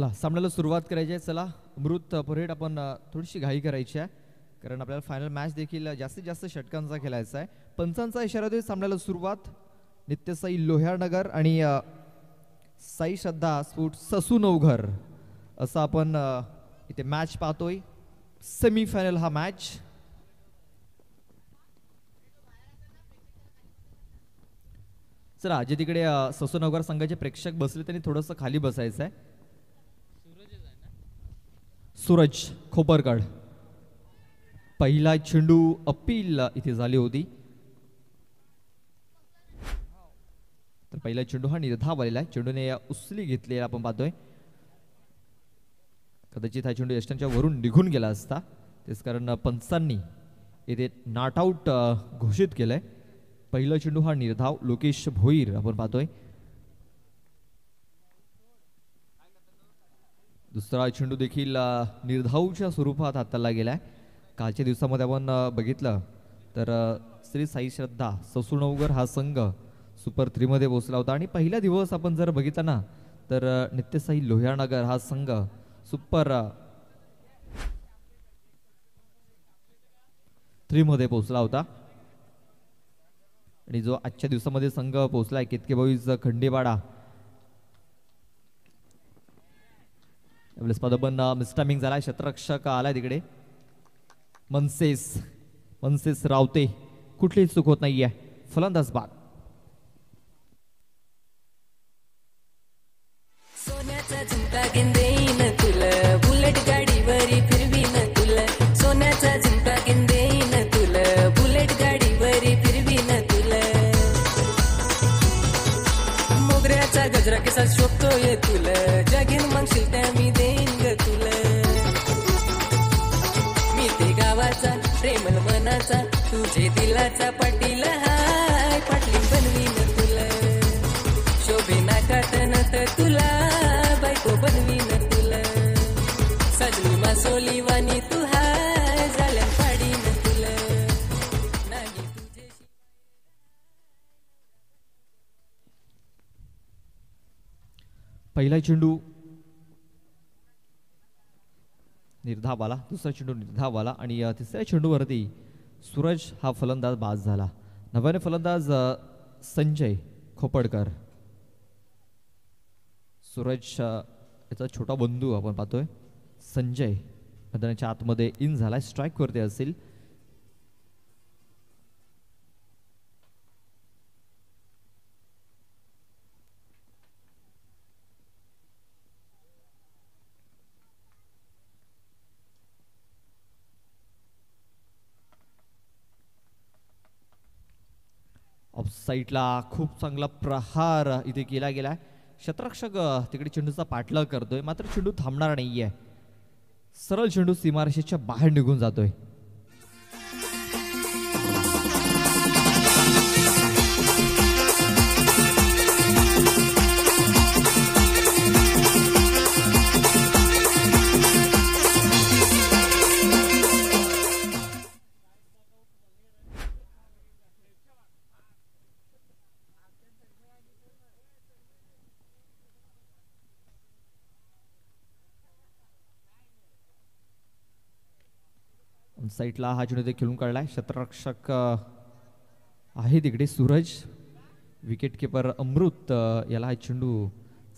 चला सामन्याला सुरुवात करायची आहे. चला अमृत परेड आपण थोडीशी घाई करायची आहे कारण आपल्याला फायनल मॅच देखील जास्तीत जास्त षटकांचा खेळायचा आहे. पंचांचा इशारा देऊन सामन्याला सुरुवात. नित्यसाई लोहारनगर आणि साई श्रद्धा स्फूट ससूनवघर असं आपण इथे मॅच पाहतोय. सेमीफायनल हा मॅच. चला जे तिकडे ससूनवघर संघाचे प्रेक्षक बसले त्यांनी थोडंसं खाली बसायचं आहे. सूरज खोपरगड पहिला चेंडू अपील इथे झाली होती तर पहिला चेंडू हा निर्धाव आलेला आहे. चेंडूने उचली घेतली आपण पाहतोय. कदाचित हा चेंडू यष्टांच्या वरून निघून गेला असता तेच कारण पंचांनी इथे नॉट आउट घोषित केलंय. पहिला चेंडू हा निर्धाव लोकेश भोईर आपण पाहतोय. दुसरा चेंडू देखील निर्धावच्या स्वरूपात हाताळला गेलाय. कालच्या दिवसामध्ये आपण बघितलं तर श्री साई श्रद्धा ससूनवघर हा संघ सुपर 3 मध्ये पोहोचला होता आणि पहिला दिवस आपण जर बघितला ना तर नित्यसाई लोहारनगर हा संघ सुपर 3 मध्ये पोहोचला होता आणि जो आजच्या दिवसामध्ये संघ पोहोचलाय केतके बॉईज खंडेवाडा पण मिस्टामिंग झालाय. क्षेत्ररक्षक आलाय तिकडे मनसेस रावते. कुठलीही चूक होत नाहीये. फलंदाज बाद. सोन्याचा झुमका घेऊन तुला बुलेट गाडीवरी फिरवीन तुला. सोन्याचा झुमका घेऊन तुला बुलेट गाडीवरी फिरवीन तुला. मोगऱ्याचा गजरा केसात शोभतोय तुला. जगीन मागशील त्या मी देईन ग तुला. मी ते गावाचा प्रेमल मनाचा तुझे दिलाचा पाटील हाय. पाटली बनवीन तुला. शोभे नाकात नत तुला बायको बनवीन तुला. सजनी मासोली वाणी तू हाय. झाल्या पाडीन तुला. नाही तुझे पहिला चेंडू निर्धाव आला. दुसरा चेंडू निर्धाव आला आणि तिसऱ्या चेंडूवरती सूरज हा फलंदाज बाद झाला. नव्याने फलंदाज संजय खोपडकर. सूरज याचा छोटा बंधू आपण पाहतोय. संजय मैदानाच्या आतमध्ये इन झालाय. स्ट्राईक वरती असेल. ऑफ साईडला खूप चांगला प्रहार इथे केला गेलाय. क्षेत्ररक्षक तिकडे चेंडूचा पाठलाग करतोय मात्र चेंडू थांबणार नाहीये. सरळ चेंडू सीमारेषेच्या बाहेर निघून जातोय. साईडला हा चेंडू ते खेळून काढलाय. क्षेत्ररक्षक आहे तिकडे सूरज. विकेट किपर अमृत याला हा चेंडू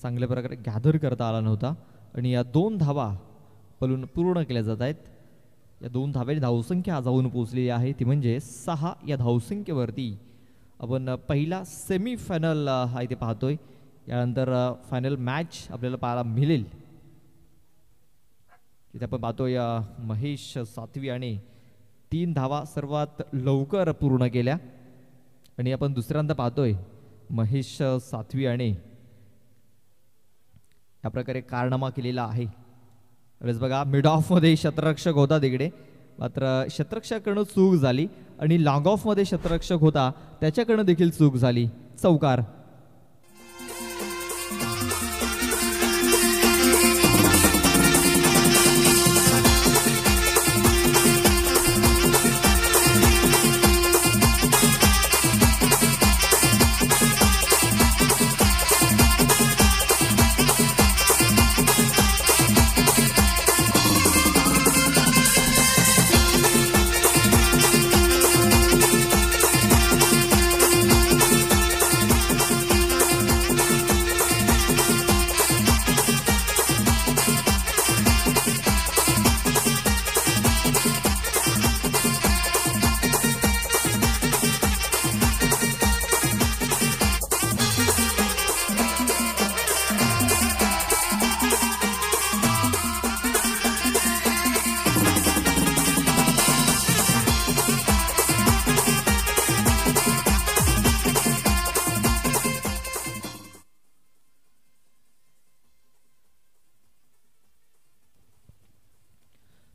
चांगल्या प्रकारे गॅदर करता आला नव्हता आणि या 2 धावा पूर्ण केल्या जात आहेत. या 2 धाव्याची धावसंख्या जाऊन पोहोचलेली आहे ती म्हणजे 6. या धावसंख्येवरती आपण पहिला सेमीफायनल हा इथे पाहतोय. यानंतर फायनल मॅच आपल्याला पाहायला मिळेल. इथे आपण पाहतोय महेश सातवी याने 3 धावा सर्वात लवकर पूर्ण केल्या आणि आपण दुसऱ्यांदा पाहतोय महेश सातवी याने या प्रकारे कारनामा केलेला आहे. बघा मिड ऑफ मध्ये क्षेत्ररक्षक होता तिकडे मात्र क्षेत्ररक्षकाकडून चूक झाली आणि लॉंग ऑफ मध्ये क्षेत्ररक्षक होता त्याच्याकडून देखील चूक झाली. चौकार.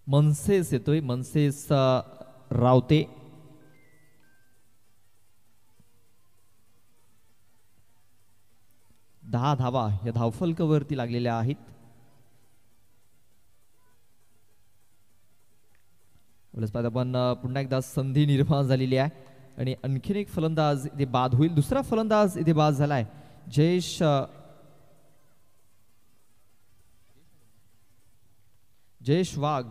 मनसेस येतोय, मनसेस रावते. दहा धावा या धावफलकावरती लागलेल्या आहेत. पण पुन्हा एकदा संधी निर्माण झालेली आहे आणि आणखीन एक फलंदाज इथे बाद होईल. दुसरा फलंदाज इथे बाद झालाय. जयेश वाघ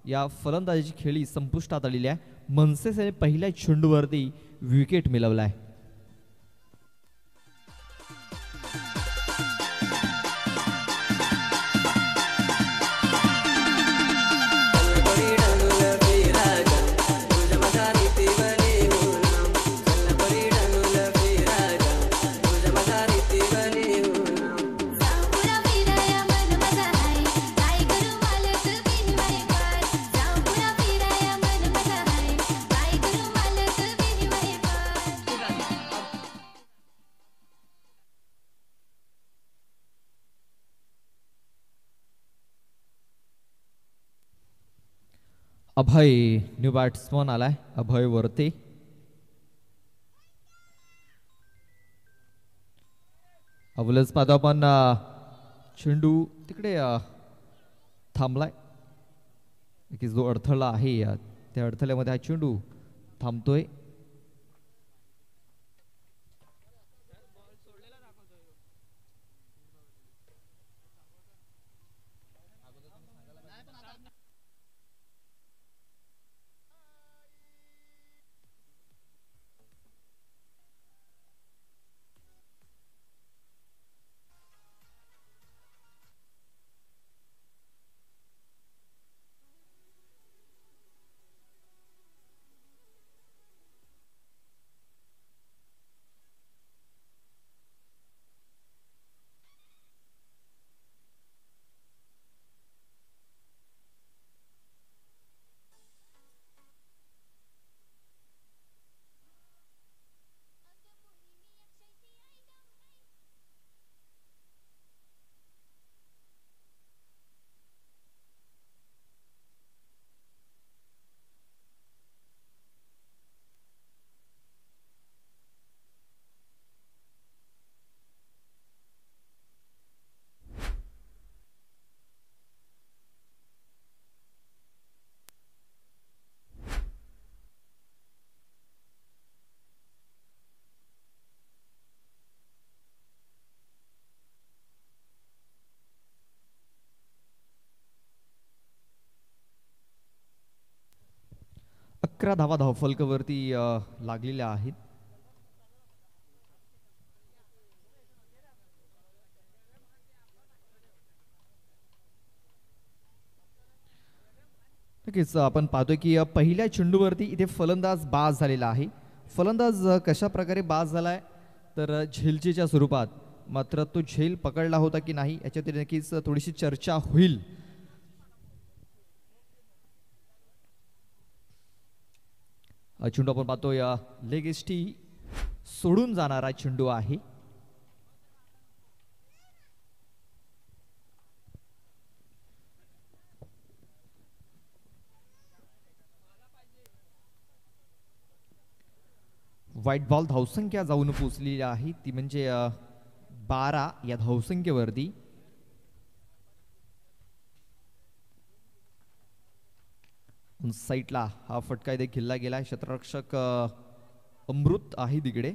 या फलंदाजाची खेळी संपुष्टात आलेली आहे. मनसेस याने पहिल्या चेंडूवरती विकेट मिळवलाय. अभय न्यू बॅट्समन आलाय. अभय वरते. अवलच पाहतो आपण चेंडू तिकडे थांबलाय. जो अडथळा आहे त्या अडथळ्यामध्ये हा चेंडू थांबतोय. अकरा धावा धावफलकावरती लागलेल्या आहेत. नक्कीच आपण पाहतोय की पहिल्या चेंडूवरती इथे फलंदाज बाद झालेला आहे. फलंदाज कशा प्रकारे बाद झालाय तर झेलचीच्या स्वरूपात. मात्र तो झेल पकडला होता की नाही याच्यात नक्कीच थोडीशी चर्चा होईल. चेंडू आपण पाहतोय लेग एस्टी सोडून जाणारा चेंडू आहे. व्हाईट बॉल धावसंख्या जाऊन पोहोचलेली आहे ती म्हणजे 12 या धावसंख्येवरती. साईडला हा फटका इथे खेळला गेला. क्षेत्ररक्षक अमृत आहे तिकडे.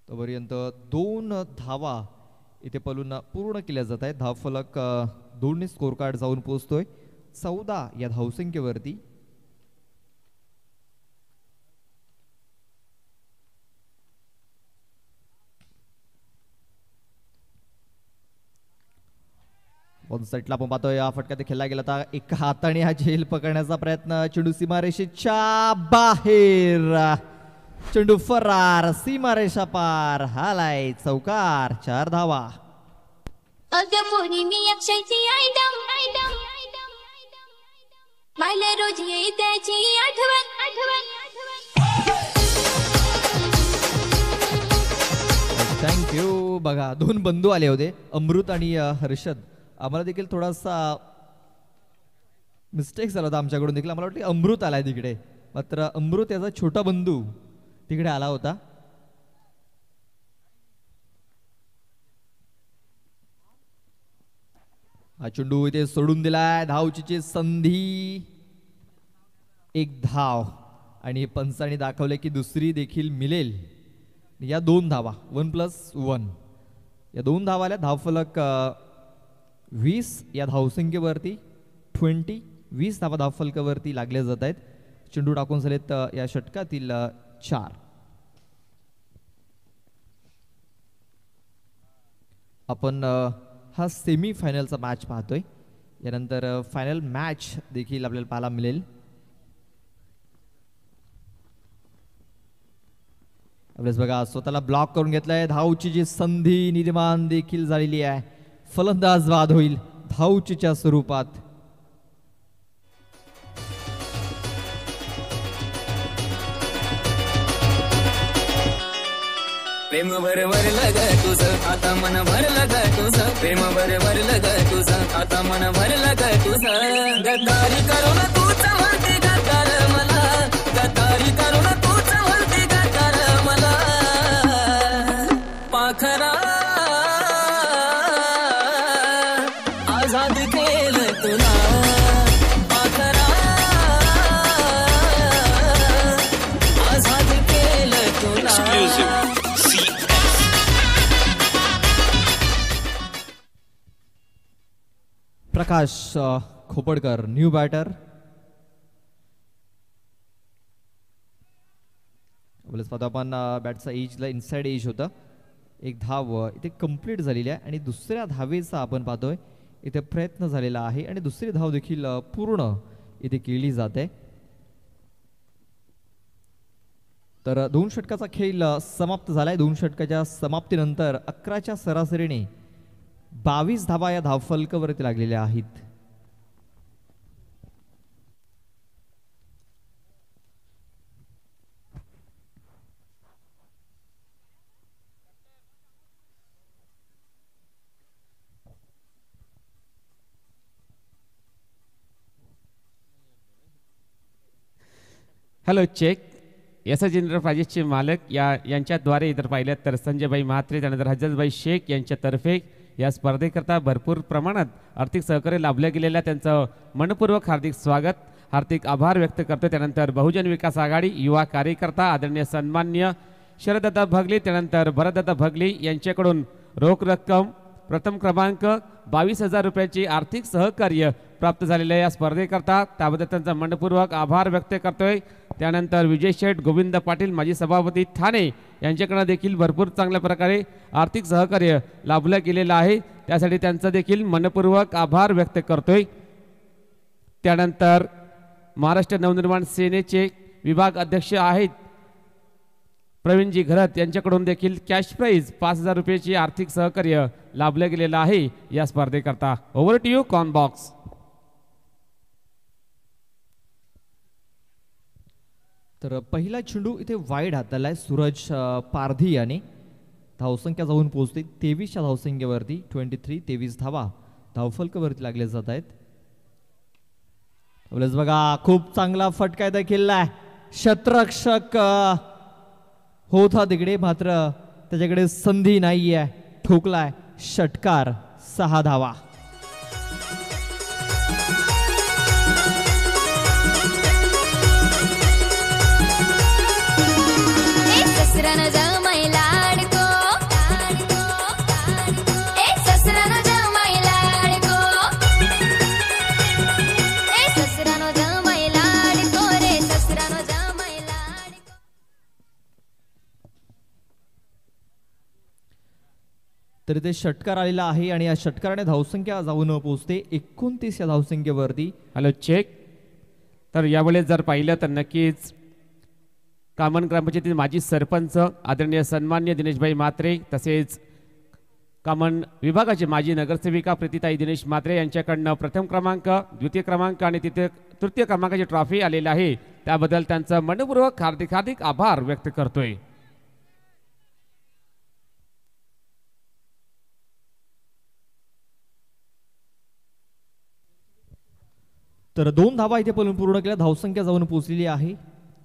तोपर्यंत 2 धावा इथे पलून पूर्ण केल्या जात आहेत. धावफलक 2 स्कोर कार्ड जाऊन पोहोचतोय 14 या धावसंख्येवरती. वन साईडला आपण पाहतोय हा फटका ते खेळला गेला होता. एका हाताने हा झेल पकडण्याचा प्रयत्न. चेंडू सीमारेषेच्या बाहेर. चेंडू फरार. सीमारेषा पार. हालाय चौकार. 4 धावा. थँक्यू. बघा 2 बंधू आले होते अमृत आणि हर्षद. आम्हाला देखील थोडासा मिस्टेक झाला होता आमच्याकडून देखील. आम्हाला वाटतं अमृत आलाय तिकडे, मात्र अमृत याचा छोटा बंधू तिकडे आला होता. हा चेंडू इथे सोडून दिलाय. धावचीची संधी, एक धाव आणि पंचांनी दाखवले की दुसरी देखील मिळेल. या 2 धावा 1+1 या 2 धावा आल्या. धावफलक 20 या धावसंख्येवरती 20 धावा धावफलकावरती लागले जात आहेत. चेंडू टाकून झालेत या षटकातील 4. आपण हा सेमी फायनलचा मॅच पाहतोय. यानंतर फायनल मॅच देखील आपल्याला पाहायला मिळेल. आपल्यास बघा स्वतःला ब्लॉक करून घेतलाय. धावची जी संधी निर्माण देखील झालेली आहे. फलंदाज बाद होईल धावचीच्या स्वरूपात. प्रेम बरोबर लग तुझं आता मन भरलं ग तुझं. प्रेम बरोबर लग तुझं आता मन भरलं ग तुझं. गद्दारी करून तूच म्हणते गद्दार मला. गद्दारी करून तूच म्हणते गद्दार मला. पाखरा आझाद केलं तुला. पाखरा आझाद केलं तुला. प्रकाश खोपडकर न्यू बॅटर. पाहतो आपण बॅटचा एजला इनसाइड एज होता. एक धाव इथे कंप्लीट झालेली आहे आणि दुसऱ्या धावेचा आपण पाहतोय इथे प्रयत्न झालेला आहे आणि दुसरी धाव देखील पूर्ण इथे केली जाते. तर 2 षटकाचा खेळ समाप्त झालाय. 2 षटकाच्या समाप्तीनंतर 11च्या सरासरीने 22 धावा या धावफलकावरती लागलेल्या आहेत. Hello check. एस एस एंटरप्राइजेसचे मालक यांच्याद्वारे इतर पाहिल्यात तर संजयभाई म्हात्रे त्यानंतर हजरतभाई शेख यांच्यातर्फे या स्पर्धेकरता भरपूर प्रमाणात आर्थिक सहकार्य लाभले गेलेल्या त्यांचं मनपूर्वक हार्दिक स्वागत, हार्दिक आभार व्यक्त करतो. त्यानंतर बहुजन विकास आघाडी युवा कार्यकर्ता आदरणीय सन्मान्य शरददादा भगली त्यानंतर भरतदादा भगली यांच्याकडून रोख रक्कम प्रथम क्रमांक 22,000 रुपयाची आर्थिक सहकार्य प्राप्त झालेल्या या स्पर्धेकरता त्याबद्दल त्यांचा मनपूर्वक आभार व्यक्त करतोय. त्यानंतर विजय शेठ गोविंद पाटील माजी सभापती ठाणे यांच्याकडे देखील भरपूर चांगल्या प्रकारे आर्थिक सहकार्य लाभलं गेलेलं आहे, त्यासाठी त्यांचा देखील मनपूर्वक आभार व्यक्त करतोय. त्यानंतर महाराष्ट्र नवनिर्माण सेनेचे विभाग अध्यक्ष आहेत प्रवीणजी घरत यांच्याकडून देखील कॅश प्राइज 5,000 रुपयाची आर्थिक सहकार्य लाभलं गेलेलं आहे या स्पर्धेकरता. ओव्हर टू यू कॉन बॉक्स. तर पहिला चेंडू इथे वाईड हाताला सूरज पारधी याने धावसंख्या जाऊन पोहोचते 23च्या धावसंख्येवरती. 23 धावा धावफलकावरती लागले जात आहेत. बघा खूप चांगला फटका देखील आहे. क्षेत्ररक्षक होता तिकडे मात्र त्याच्याकडे संधी नाहीये, ठोकलाय षटकार. 6 धावा. तर ते षटकार आलेला आहे आणि या षटकाराने धावसंख्या जाऊन पोहोचते 29 या धावसंख्येवरती. Hello check. तर यावेळेस जर पाहिलं तर नक्कीच कामन ग्रामपंचायतीचे माजी सरपंच आदरणीय सन्मान्य दिनेशभाई म्हात्रे तसेच कामन विभागाचे माजी नगरसेविका प्रीतीताई दिनेश म्हात्रे यांच्याकडनं प्रथम क्रमांक, द्वितीय क्रमांक आणि तृतीय क्रमांकाची ट्रॉफी आलेली आहे, त्याबद्दल त्यांचा मनपूर्वक हार्दिक आभार व्यक्त करतोय. तर 2 धावा इथे पूर्ण केल्या, धावसंख्या जाऊन पोहोचलेली आहे.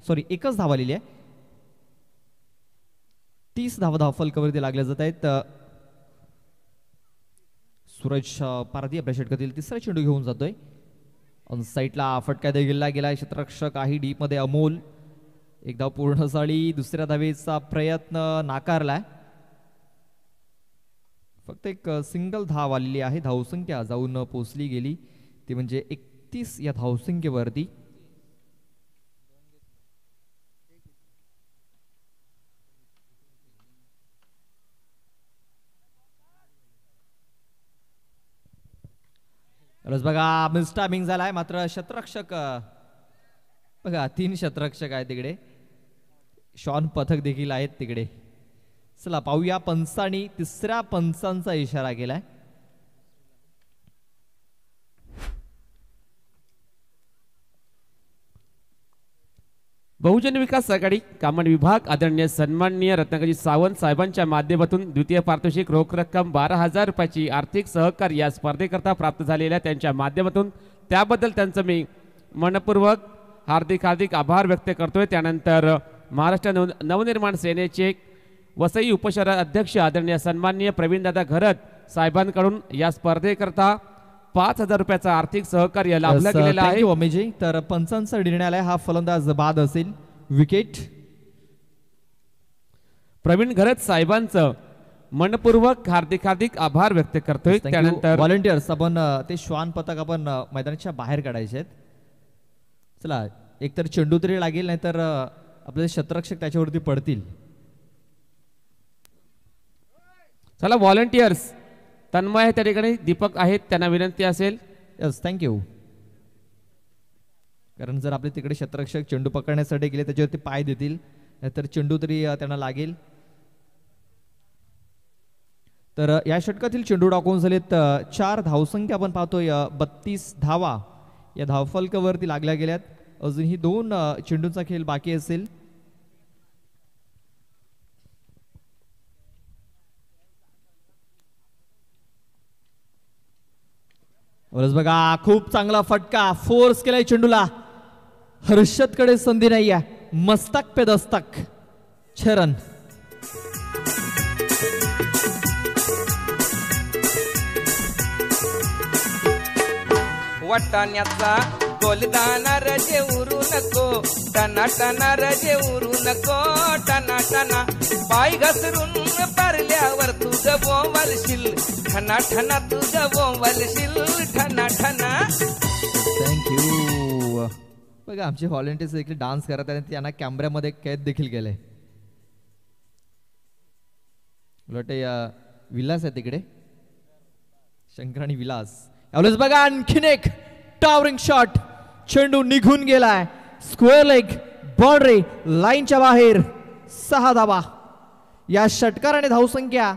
सॉरी, एकच धावा आलेली आहे. 30 धावा धावफलकावरती लागल्या जात आहेत. सूरज पारधी आपल्या षटकातील तिसरा चेंडू घेऊन जातोय. ऑन साईडला फटका दिला गेलाय. क्षेत्ररक्षक आहे डीप मध्ये अमोल. एक धाव पूर्ण झाली. दुसऱ्या धावेचा प्रयत्न नाकारलाय. फक्त एक सिंगल धाव आलेली आहे. धावसंख्या जाऊन पोचली गेली ती म्हणजे 31 या धावसंख्येवरती. बघा मिसटायमिंग झालाय. मात्र क्षेत्ररक्षक बघा 3 क्षेत्ररक्षक आहेत तिकडे. शॉन पथक देखील आहेत तिकडे. चला पाहूया. पंचांनी तिसऱ्या पंचांचा इशारा केलाय. बहुजन विकास आघाडी कामन विभाग आदरणीय सन्माननीय रत्नाकरजी सावंत साहेबांच्या माध्यमातून द्वितीय पारितोषिक रोख रक्कम 12,000 रुपयाची आर्थिक सहकार्य या स्पर्धेकरता प्राप्त झालेल्या त्यांच्या माध्यमातून त्याबद्दल त्यांचं मी मनपूर्वक हार्दिक आभार व्यक्त करतोय. त्यानंतर महाराष्ट्र नवनिर्माण सेनेचे वसई उपशहर अध्यक्ष आदरणीय सन्माननीय प्रवीणदादा घरत साहेबांकडून या स्पर्धेकरता 5,000 रुपयाचा आर्थिक सहकार्य लाभलं गेलेलं आहे. अमेजी. तर पंचांचा निर्णय आलाय. हा फलंदाज बाद असेल. विकेट. प्रवीण घरत साहेबांचं मनपूर्वक हार्दिक आभार व्यक्त करतोय. त्यानंतर व्हॉलंटियर्स आपण ते श्वान पथक आपण मैदानाच्या बाहेर काढायचे आहेत. चला एकतर चेंडू तरी लागेल, नाहीतर आपले क्षेत्ररक्षक त्याच्यावरती पडतील. चला व्हॉलंटियर्स तन्मय त्या ठिकाणी दीपक आहेत, त्यांना विनंती असेल. Yes, thank you. कारण जर आपले तिकडे क्षेत्ररक्षक चेंडू पकडण्यासाठी गेले त्याच्यावरती पाय देतील, नाहीतर चेंडू तरी त्यांना लागेल. तर या षटकातील चेंडू टाकून झालेत 4 धावसंख्या आपण पाहतोय. 32 धावा या धावफलकावरती लागल्या गेल्यात. अजूनही 2 चेंडूंचा खेळ बाकी असेल. बघा खूप चांगला फटका फोर्स केलाय चेंडूला. हर्षदकडे संधी नाही आहे. मस्तक पे दस्तक. 6 रन. वाटाण्याचा गोलदाना रजे उरू नको, टना टना रजे उरू नको, टना टना पाय घसरून पारल्यावर तुझं बोंबलशील, ठना ठना तुझं बोंबलशील, ठना ठना. थँक्यू. बघा आमचे व्हॉलंटियर्स देखील डान्स करत आहेत. त्यांना कॅमेऱ्यामध्ये कैद देखील केलंय. उलटे विलास आहे तिकडे. शंकर आणि विलास. यावेळेस बघा आणखीन एक टॉवरिंग शॉट. चेंडू निघून गेलाय. स्क्वेअर लेग बाउंड्री लाईनच्या बाहेर. 6 धावा या षटकाराने धावसंख्या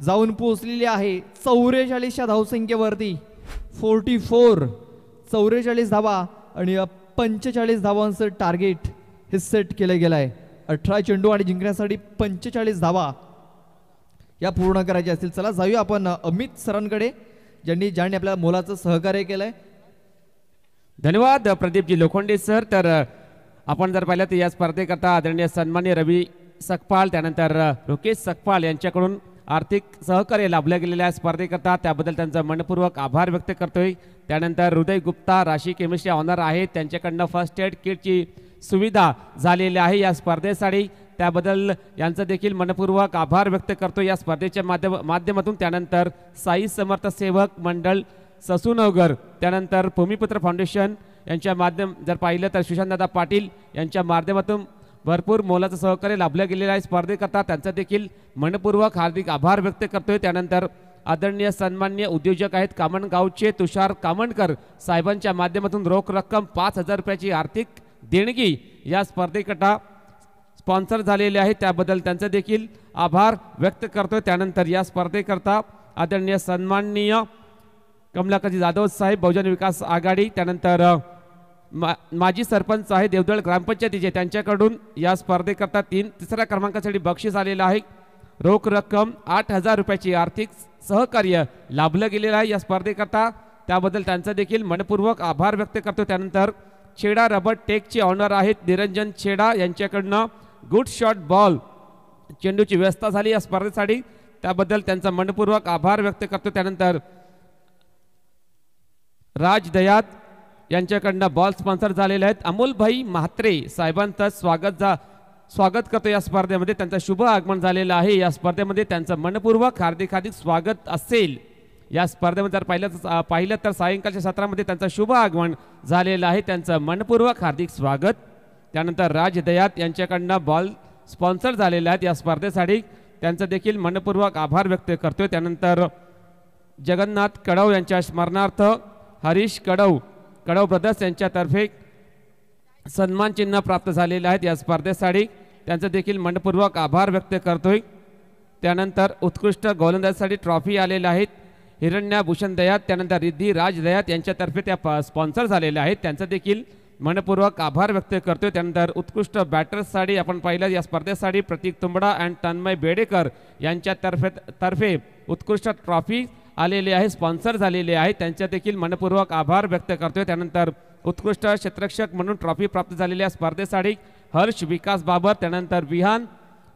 जाऊन पोहोचलेली आहे 44 या धावसंख्येवरती. 44 44 धावा आणि 45 धावांचं टार्गेट हे सेट केलं गेलं आहे. 18 चेंडू आणि जिंकण्यासाठी 45 धावा या पूर्ण करायच्या असतील. चला जाऊया आपण अमित सरांकडे, ज्यांनी आपल्याला मोलाचं सहकार्य केलंय. धन्यवाद प्रदीपजी लोखंडे सर. तर आपण जर पाहिलं तर या स्पर्धेकरता आदरणीय सन्मान्य रवी सकपाल, त्यानंतर रुकेश सकपाल यांच्याकडून आर्थिक सहकार्य लाभल्या गेलेल्या स्पर्धेकरता त्याबद्दल त्यांचा मनपूर्वक आभार व्यक्त करतोय. त्यानंतर हृदय गुप्ता राशी केमिस्ट्री ऑनर आहेत, त्यांच्याकडनं फर्स्ट एड किटची सुविधा झालेली आहे या स्पर्धेसाठी. त्याबद्दल यांचं देखील मनपूर्वक आभार व्यक्त करतो या स्पर्धेच्या माध्यमातून. त्यानंतर साई समर्थ सेवक मंडळ ससूनगर, त्यानंतर भूमिपुत्र फाउंडेशन यांच्या माध्यम जर पाहिलं तर सुशांतदादा पाटील यांच्या माध्यमातून भरपूर मोलाचं सहकार्य लाभलं गेलेलं आहे स्पर्धेकरता. त्यांचा देखील मनपूर्वक हार्दिक आभार व्यक्त करतोय. त्यानंतर आदरणीय सन्मान्य उद्योजक आहेत कामणगावचे तुषार कामणकर साहेबांच्या माध्यमातून रोख रक्कम 5,000 रुपयाची आर्थिक देणगी या स्पर्धेकरता स्पॉन्सर झालेले आहे, त्याबद्दल त्यांचा देखील आभार व्यक्त करतोय. त्यानंतर या स्पर्धेकरता आदरणीय सन्माननीय कमलाकरजी जाधव साहेब बहुजन विकास आघाडी, त्यानंतर माजी सरपंच आहे देवदळ ग्रामपंचायतीचे, त्यांच्याकडून या स्पर्धेकरता तिसऱ्या क्रमांकासाठी बक्षीस आलेलं आहे. रोख रक्कम 8,000 रुपयाची आर्थिक सहकार्य लाभलं गेलेलं आहे या स्पर्धेकरता. त्याबद्दल त्यांचा देखील मनपूर्वक आभार व्यक्त करतो. त्यानंतर छेडा रबर टेकचे ऑनर आहेत निरंजन छेडा यांच्याकडनं गुड शॉट बॉल चेंडूची व्यवस्था झाली या स्पर्धेसाठी, त्याबद्दल त्यांचा मनपूर्वक आभार व्यक्त करतो. त्यानंतर राज दयात यांच्याकडनं बॉल स्पॉन्सर झालेले आहेत. अमोलभाई म्हात्रे साहेबांचं स्वागत करतो या स्पर्धेमध्ये. त्यांचं शुभ आगमन झालेलं आहे. या स्पर्धेमध्ये त्यांचं मनपूर्वक हार्दिक स्वागत असेल. या स्पर्धेमध्ये जर पाहिलं तर सायंकाळच्या सत्रामध्ये त्यांचं शुभ आगमन झालेलं आहे. त्यांचं मनपूर्वक हार्दिक स्वागत. त्यानंतर राज दयात यांच्याकडनं बॉल स्पॉन्सर झालेले आहेत या स्पर्धेसाठी, त्यांचं देखील मनपूर्वक आभार व्यक्त करतोय. त्यानंतर जगन्नाथ कडव यांच्या स्मरणार्थ हरीश कडव ब्रदर्स यांच्यातर्फे सन्मान चिन्ह प्राप्त झालेले आहेत या स्पर्धेसाठी, त्यांचं देखील मनपूर्वक आभार व्यक्त करतोय. त्यानंतर उत्कृष्ट गोलंदाजीसाठी ट्रॉफी आलेल्या आहेत हिरण्या भूषण दयात, त्यानंतर रिद्धी राज दयात यांच्यातर्फे त्या स्पॉन्सर झालेल्या आहेत, त्यांचं देखील मनपूर्वक आभार व्यक्त करतोय. त्यानंतर उत्कृष्ट बॅटर्ससाठी आपण पाहिलं या स्पर्धेसाठी प्रतीक तुंबडा अँड तन्मय बेडेकर यांच्यातर्फे उत्कृष्ट ट्रॉफी आलेले आहे, स्पॉन्सर झालेले आहे, त्यांच्या देखील मनपूर्वक आभार व्यक्त करतोय. त्यानंतर उत्कृष्ट क्षेत्ररक्षक म्हणून ट्रॉफी प्राप्त झालेल्या स्पर्धेसाठी हर्ष विकास बाबर, त्यानंतर विहान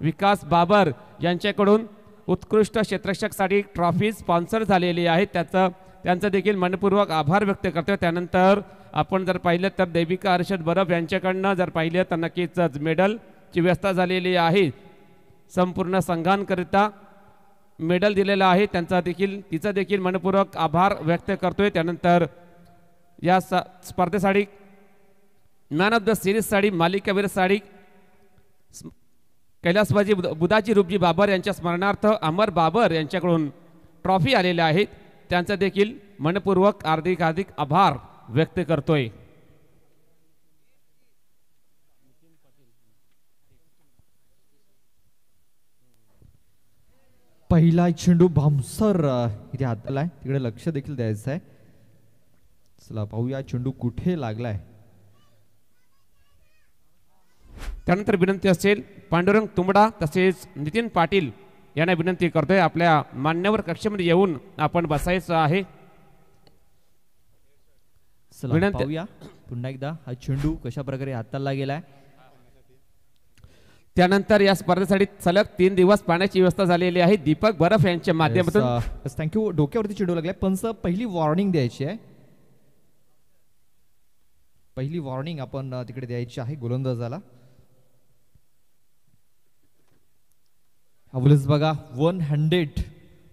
विकास बाबर यांच्याकडून उत्कृष्ट क्षेत्ररक्षकसाठी ट्रॉफी स्पॉन्सर झालेली आहे, त्यांचं देखील मनपूर्वक आभार व्यक्त करतोय. त्यानंतर आपण जर पाहिलं तर देविका हर्षद बरफ यांच्याकडनं जर पाहिलं तर नक्कीच मेडलची व्यवस्था झालेली आहे. संपूर्ण संघांकरिता मेडल दिलेला आहे, तिचा देखील मनपूर्वक आभार व्यक्त करतोय. त्यानंतर या स्पर्धेसाठी मॅन ऑफ द सिरीजसाठी मालिकावीरसाठी कैलासबाजी बुधाजी रूपजी बाबर यांच्या स्मरणार्थ अमर बाबर यांच्याकडून ट्रॉफी आलेल्या आहेत, त्यांचा देखील मनपूर्वक हार्दिक आभार व्यक्त करतोय. पहिला चेंडू बाउन्सर इथे हाताला आहे, तिकडे लक्ष देखील द्यायचं आहे. चला पाहूया चेंडू कुठे लागलाय. त्यानंतर विनंती असेल पांडुरंग तुंबडा तसेच नितीन पाटील यांना विनंती करतोय आपल्या मान्यवर कक्षेमध्ये येऊन आपण बसायचं आहे. पाहूया पुन्हा एकदा हा चेंडू कशा प्रकारे हाताला गेलाय. त्यानंतर या स्पर्धेसाठी सलग 3 दिवस पाण्याची व्यवस्था झालेली आहे दीपक बर्फ यांच्या माध्यमातून. थँक्यू. डोक्यावरती चेंडू लागलाय, पंच पहिली वॉर्निंग द्यायची आहे. पहिली वॉर्निंग आपण तिकडे द्यायची आहे गोलंदाजाला. अवलस बघा 100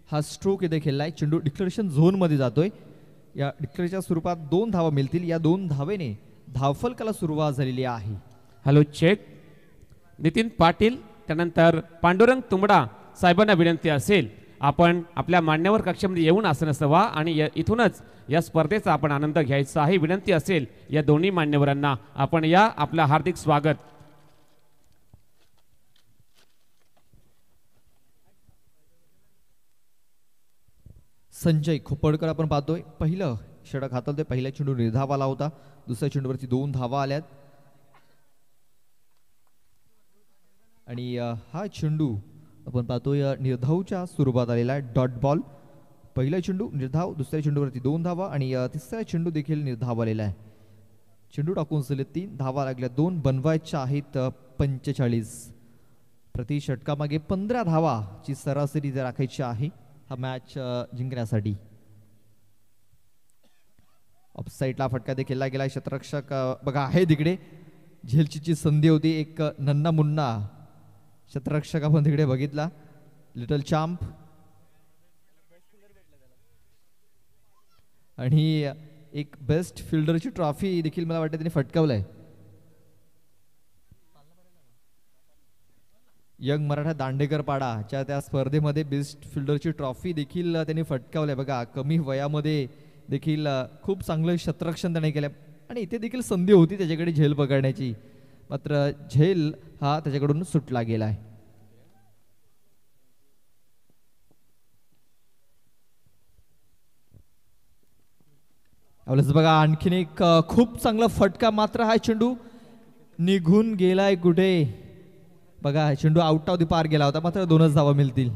हा स्ट्रोक इथे खेळलाय. चेंडू डिक्लेरेशन झोन मध्ये जातोय. या डिक्लेरेशनच्या स्वरूपात 2 धावा मिळतील. या 2 धावेने धावफलकाला सुरुवात झालेली आहे. हॅलो चेक नितीन पाटील त्यानंतर पांडुरंग तुंबडा साहेबांना विनंती असेल आपण आपल्या मान्यवर कक्षेमध्ये येऊन आसन असावा आणि इथूनच या स्पर्धेचा आपण आनंद घ्यायचा आहे. विनंती असेल या दोन्ही मान्यवरांना आपण या आपलं हार्दिक स्वागत. संजय खोपडकर आपण पाहतोय पहिलं षटक हाताळतोय. पहिला चेंडू निर्धाव आला होता, दुसऱ्या चेंडूवरती 2 धावा आल्यात आणि हा चेंडू आपण पाहतोय निर्धावच्या स्वरूपात आलेला आहे. Dot ball. पहिला चेंडू निर्धाव, दुसऱ्या चेंडूवरती 2 धावा आणि तिसरा चेंडू देखील निर्धाव आलेला आहे. चेंडू टाकून झाले 3 धावा लागल्या. 2 बनवायच्या आहेत 45. प्रति षटकामागे 15 धावाची सरासरी जर राखायची आहे हा मॅच जिंकण्यासाठी. ऑफसाईडला फटका देखील केला गेला. क्षेत्ररक्षक बघा आहे तिकडे. झेलचीची संधी होती. एक नन्ना मुन्ना क्षेत्ररक्षक आपण तिकडे बघितला. लिटल चॅम्प आणि एक बेस्ट फिल्डरची ट्रॉफी देखील मला वाटतं त्यांनी फटकावलाय. यंग मराठा दांडेकर पाडाच्या त्या स्पर्धेमध्ये बेस्ट फिल्डरची ट्रॉफी देखील त्यांनी फटकावलंय. बघा कमी वयामध्ये देखील खूप चांगलं क्षेत्ररक्षण त्याने केलं आणि इथे देखील संधी होती त्याच्याकडे झेल पकडण्याची, मात्र झेल हा त्याच्याकडून सुटला गेलाय. बघा आणखीन एक खूप चांगला फटका, मात्र हा चेंडू निघून गेलाय कुठे. बघा चेंडू आउट ऑफ द पार गेला होता, मात्र 2च धावा मिळतील.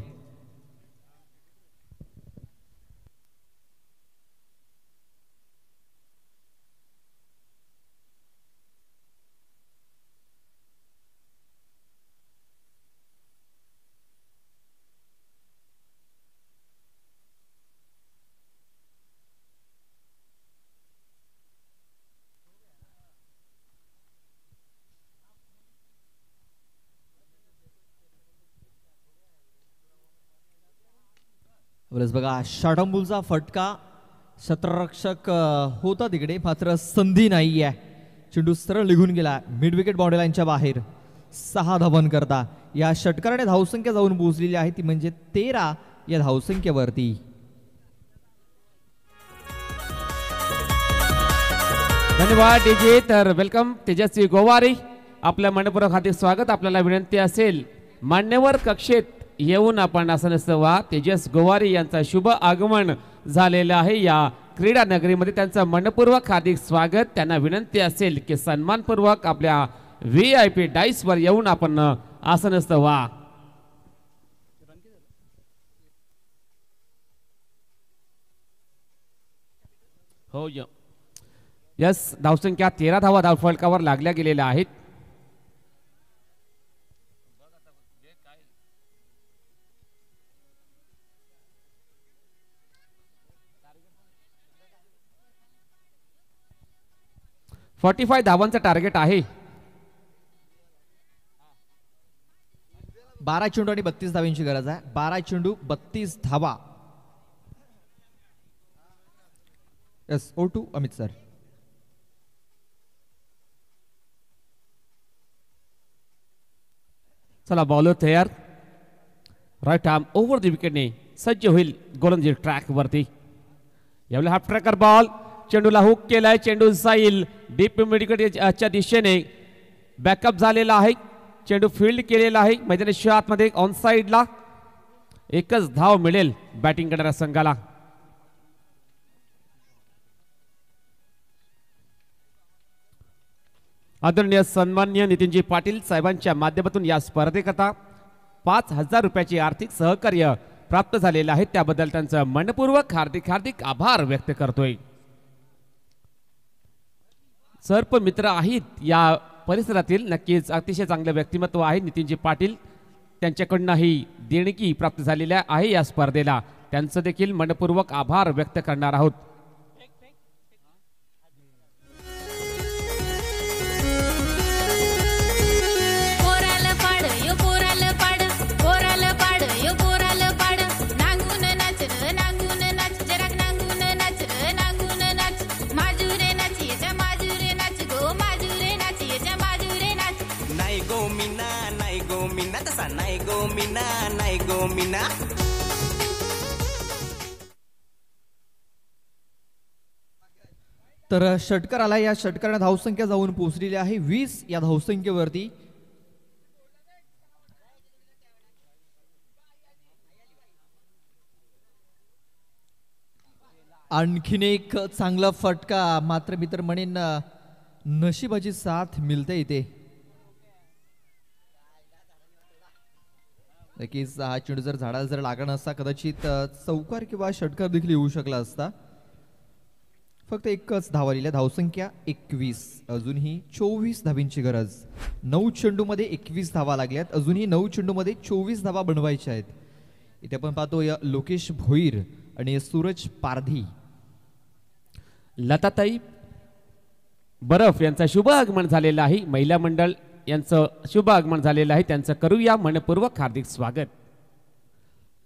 बरंच बघा षडंबूलचा फटका क्षेत्ररक्षक होता तिकडे, मात्र संधी नाही आहे. चेंडू सरळ निघून गेला मिड विकेट बाउंड्री लाईनच्या बाहेर. 6 धावन करता या षटकाराने धावसंख्या जाऊन पोहोचलेली आहे ती म्हणजे 13 या धावसंख्येवरती. धन्यवाद डीजे. तर वेलकम तेजस्वी गोवारी, आपल्या मनपूर्वक हार्दिक स्वागत. आपल्याला विनंती असेल मान्यवर कक्षेत येऊन आपण आसनस्थ व्हा. तेजस गोवारी यांचा शुभ आगमन झालेलं आहे या क्रीडा नगरीमध्ये. त्यांचं मनपूर्वक हार्दिक स्वागत. त्यांना विनंती असेल की सन्मानपूर्वक आपल्या VIP डाईसवर येऊन आपण आसनस्थ व्हा. हो यस, धावसंख्या 13 धावा धावफलकावर लागल्या गेलेल्या आहेत. .45 धावांचं टार्गेट आहे. 12 चेंडू आणि 32 धावांची गरज आहे. 12 चेंडू 32 धावा. Yes, O2 Amit sir. चला बॉलर तयार. राईट आर्म ओव्हर द विकेटने सज्ज होईल गोलंदाजी ट्रॅक वरती. यावेळी हाफ ट्रॅकर बॉल, चेंडूला हुक केलाय. चेंडू जाईल डीप मिडविकेटच्या दिशेने. बॅकअप झालेला आहे. चेंडू फील्ड केलेला आहे मैदानाच्या आतमध्ये ऑन साइडला. एकच धाव मिळेल बॅटिंग करणाऱ्या संघाला. आदरणीय सन्माननीय नितीनजी पाटील साहेबांच्या माध्यमातून या स्पर्धेकरता 5,000 रुपयाची आर्थिक सहकार्य प्राप्त झालेलं आहे. त्याबद्दल त्यांचं मनपूर्वक हार्दिक हार्दिक आभार व्यक्त करतोय. सर्प मित्र आहेत या परिसरातील, नक्कीच अतिशय चांगले व्यक्तिमत्व आहे नितीनजी पाटील. त्यांच्याकडून ही देणगी प्राप्त झालेल्या आहे या स्पर्धेला. त्यांचं देखील मनपूर्वक आभार व्यक्त करणार आहोत. तर षटकार आला. या षटकाराने धावसंख्या जाऊन पोहोचलेली आहे 20 या धावसंख्येवरती. आणखीन एक चांगला फटका, मात्र मी तर म्हणेन नशिबाची साथ मिळते इथे. नक्कीच हा चेंडू जर झाडाला जर लागला नसता कदाचित चौकार किंवा षटकार देखील येऊ शकला असता. फक्त एकच धाव आलेली आहे. धावसंख्या 21. अजूनही 24 धावींची गरज. 9 चेंडूमध्ये 21 धावा लागल्यात. अजूनही 9 चेंडूमध्ये 24 धावा बनवायच्या आहेत. इथे आपण पाहतो लोकेश भोईर आणि सूरज पारधी. लताताई बरफ यांचा शुभ आगमन झालेलं आहे. महिला मंडळ यांचं शुभ आगमन झालेलं आहे. त्यांचं करूया मनपूर्वक हार्दिक स्वागत.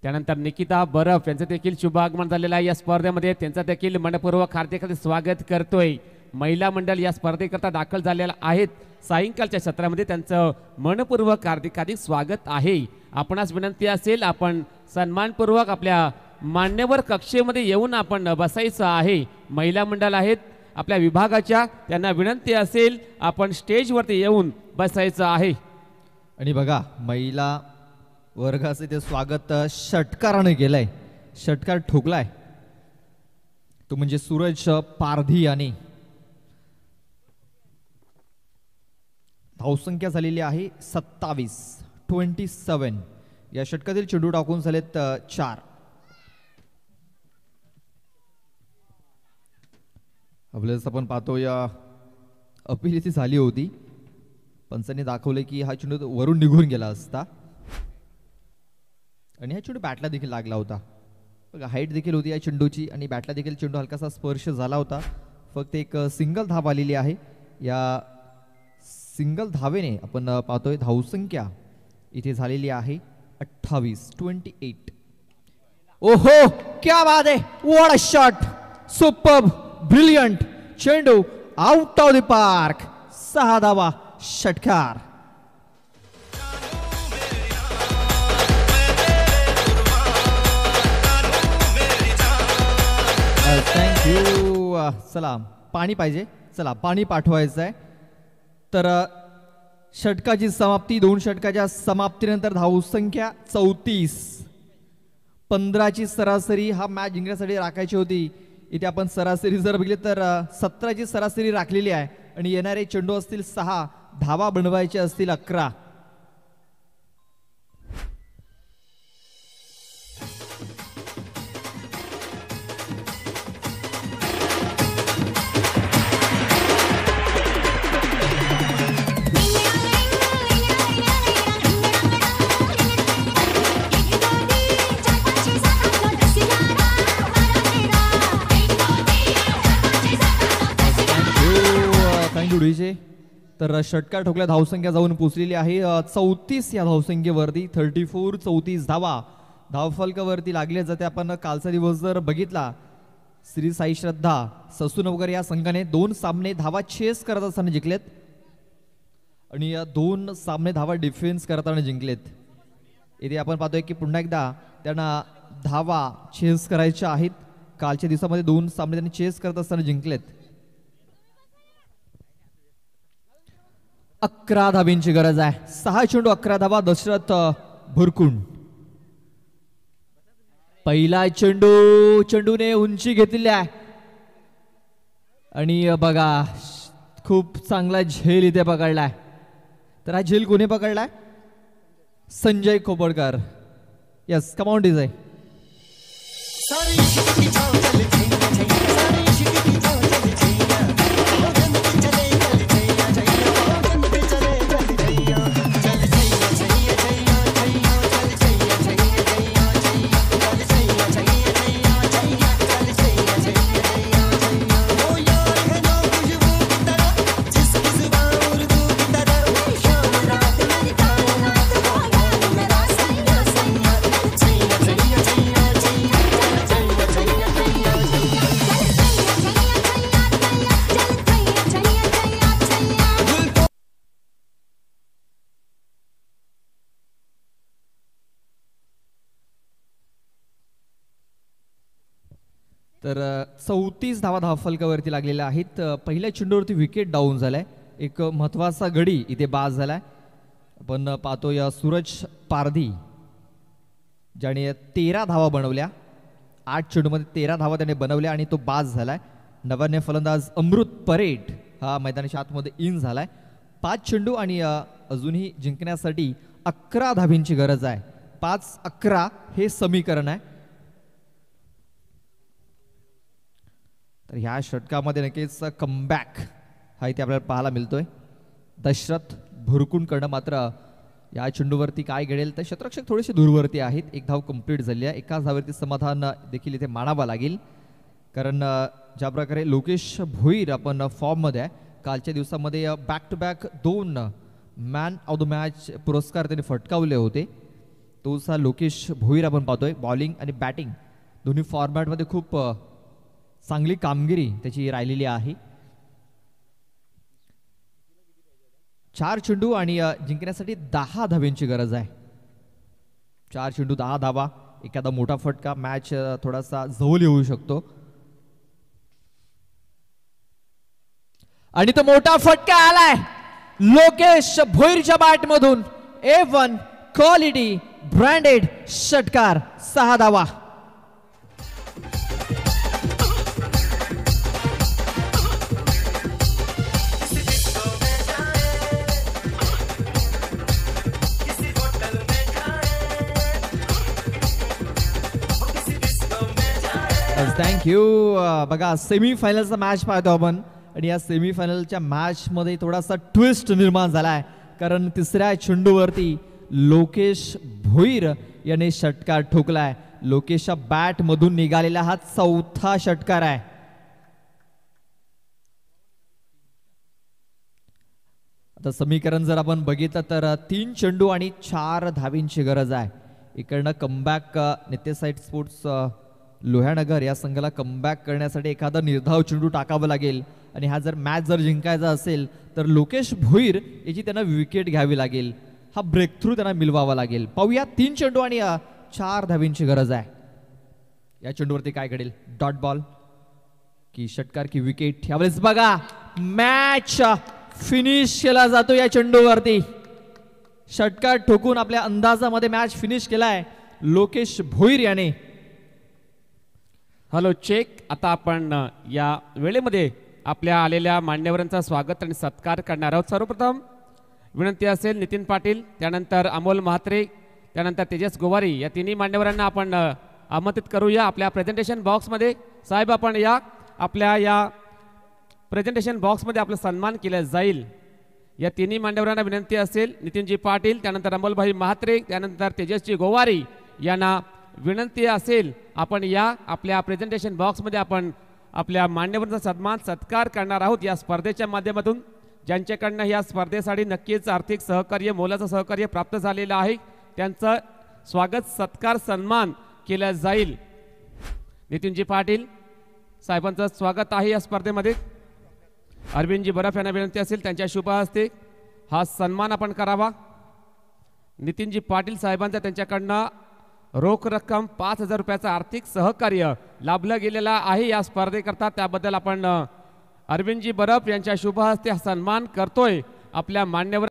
त्यानंतर निकिता बरफ यांचं देखील शुभ आगमन झालेलं आहे या स्पर्धेमध्ये. त्यांचं देखील मनपूर्वक हार्दिक स्वागत करतोय. महिला मंडळ या स्पर्धेकरता दाखल झालेला आहेत सायंकाळच्या सत्रामध्ये. त्यांचं मनपूर्वक हार्दिक हार्दिक स्वागत आहे. आपणास विनंती असेल आपण सन्मानपूर्वक आपल्या मान्यवर कक्षेमध्ये येऊन आपण बसायचं आहे. महिला मंडळ आहेत आपल्या विभागाच्या, त्यांना विनंती असेल आपण स्टेजवरती येऊन बसायचं आहे. आणि बघा महिला वर्गाचे ते स्वागत षटकाराने केलंय. षटकार ठोकलाय तो म्हणजे सूरज पारधी याने. धावसंख्या झालेली आहे 27. या षटकातील चेंडू टाकून झालेत 4. आपल्याला आपण पाहतो या अपील इथे झाली होती. पंचांनी दाखवले की हा चेंडू वरून निघून गेला असता आणि हा चेंडू बॅटला देखील लागला होता. बघा हाईट देखील होती या चेंडूची आणि बॅटला देखील चेंडू हलकासा स्पर्श झाला होता. फक्त एक सिंगल धाव आलेली आहे. या सिंगल धावेने आपण पाहतोय धावसंख्या इथे झालेली आहे 28. ओहो क्या बात आहे, what a shot, superb, brilliant चेंडू, आउट ऑफ द पार्क, 6 धावा, षटकार. थँक्यू. चला पाणी पाहिजे, चला पाणी पाठवायचं आहे. तर षटकाची समाप्ती, 2 षटकाच्या समाप्तीनंतर धावसंख्या 34. 15ची सरासरी हा मॅच जिंकण्यासाठी राखायची होती. इथे आपण सरासरी जर बघितली तर 17ची सरासरी राखलेली आहे आणि येणारे चेंडू असतील 6, धावा बनवायचे असतील 11. तर षटकार ठोकल्या धावसंख्या जाऊन पोचलेली आहे 34 या धावसंख्येवरती. 34 धावा धावफलकावरती लागले जाते. आपण कालचा दिवस जर बघितला, श्री साई श्रद्धा, ससून वगैरे या संघाने 2 सामने धावा चेस करत असताना जिंकलेत आणि 2 सामने धावा डिफेन्स करताना जिंकलेत. इथे आपण पाहतोय की पुन्हा एकदा त्यांना धावा चेस करायच्या आहेत. कालच्या दिवसामध्ये 2 सामने त्यांनी चेस करत असताना जिंकलेत. 11 धाबींची गरज आहे. 6 चेंडू 11 धावा. दशरथ भुरकुंड पहिला चेंडूने उंची घेतलेली आहे आणि बघा खूप चांगला झेल इथे पकडलाय. तर हा झेल कोणी पकडलाय? Sanjay Khopadkar. Yes, come on DJ. तर 34 धावा धावफलकावरती लागलेल्या आहेत. पहिल्या चेंडूवरती विकेट डाऊन झालाय. एक महत्वाचा गडी इथे बाद झालाय. आपण पाहतो या सूरज पारधी ज्याने 13 धावा बनवल्या. 8 चेंडूमध्ये 13 धावा त्याने बनवल्या आणि तो बाद झालाय. नव्याने फलंदाज अमृत परेड हा मैदानाच्या आतमध्ये इन झालाय. 5 चेंडू आणि अजूनही जिंकण्यासाठी 11 धाबींची गरज आहे. 5-11 हे समीकरण आहे. तर ह्या षटकामध्ये नक्कीच कमबॅक हा इथे आपल्याला पाहायला मिळतोय. दशरथ भुरकुंडकडनं मात्र या चेंडूवरती काय घडेल तर क्षेत्ररक्षक थोडेसे दूरवरती आहेत. 1 धाव कंप्लीट झाली आहे. एकाच धावेवरती समाधान देखील इथे मानावं लागेल, कारण ज्या प्रकारे लोकेश भोईर आपण फॉर्ममध्ये आहे. कालच्या दिवसामध्ये back to back 2 man of the match पुरस्कार त्यांनी फटकावले होते. तोच हा लोकेश भोईर आपण पाहतोय. बॉलिंग आणि बॅटिंग दोन्ही फॉर्मॅटमध्ये खूप चांगली कामगिरी त्याची राहिलेली आहे. 4 चेंडू आणि जिंकण्यासाठी 10 धाव्यांची गरज आहे. 4 चेंडू 10 धावा. एखादा मोठा फटका मॅच थोडासा जवळ येऊ शकतो. आणि तो मोठा फटका आलाय लोकेश भोईरच्या बॅट मधून. A1 क्वालिटी ब्रँडेड षटकार. 6 धावा. थँक्यू. बघा सेमीफायनलचा मॅच पाहतो आपण आणि या सेमीफायनलच्या मॅच मध्ये थोडासा ट्विस्ट निर्माण झालाय, कारण 3ऱ्या चेंडूवरती लोकेश भोईर याने षटकार ठोकलाय. लोकेशच्या बॅट मधून निघालेला हा 4था षटकार आहे. आता समीकरण जर आपण बघितलं तर 3 चेंडू आणि 4 धावींची गरज आहे. इकडनं कमबॅक नित्य साईट स्पोर्ट्स लोह्यानगर या संघाला कमबॅक करण्यासाठी एखादा निर्धाव चेंडू टाकावा लागेल आणि हा जर मॅच जर जिंकायचा असेल तर लोकेश भोईर याची त्यांना विकेट घ्यावी लागेल. हा ब्रेक थ्रू त्यांना मिळवावा लागेल. पाहूया 3 चेंडू आणि 4 धावींची गरज आहे. या चेंडूवरती काय घडेल? डॉट बॉल की षटकार की विकेट? यावेळेस बघा मॅच फिनिश केला जातो या चेंडूवरती. षटकार ठोकून आपल्या अंदाजामध्ये मॅच फिनिश केलाय लोकेश भोईर याने. Hello check. आता आपण या वेळेमध्ये आपल्या आलेल्या मान्यवरांचा स्वागत आणि सत्कार करणार आहोत. सर्वप्रथम विनंती असेल नितीन पाटील, त्यानंतर अमोल म्हात्रे, त्यानंतर तेजस गोवारी या तिन्ही मान्यवरांना आपण आमंत्रित करूया आपल्या प्रेझेंटेशन बॉक्समध्ये. साहेब आपण या आपल्या या प्रेझेंटेशन बॉक्समध्ये आपला सन्मान केला जाईल. या तिन्ही मान्यवरांना विनंती असेल, नितीनजी पाटील, त्यानंतर अमोलभाई म्हात्रे, त्यानंतर तेजसजी गोवारी यांना विनंती असेल आपण या आपल्या प्रेझेंटेशन बॉक्समध्ये आपण आपल्या मान्यवरांचा सन्मान सत्कार करणार आहोत या स्पर्धेच्या माध्यमातून. ज्यांच्याकडनं या स्पर्धेसाठी नक्कीच आर्थिक सहकार्य, मोलाचं सहकार्य प्राप्त झालेलं आहे त्यांचं स्वागत सत्कार सन्मान केला जाईल. नितीनजी पाटील साहेबांचं स्वागत आहे या स्पर्धेमध्ये. अरविंदजी बर्फ यांना विनंती असेल त्यांच्या शुभ हस्ते हा सन्मान आपण करावा. नितीनजी पाटील साहेबांचा त्यांच्याकडनं रोख रक्कम 5,000 रुपयाचं आर्थिक सहकार्य लाभलं गेलेला आहे या स्पर्धेकरता. त्याबद्दल आपण अरविंदजी बर्फ यांच्या शुभ हस्ते हा सन्मान करतोय आपल्या मान्यवर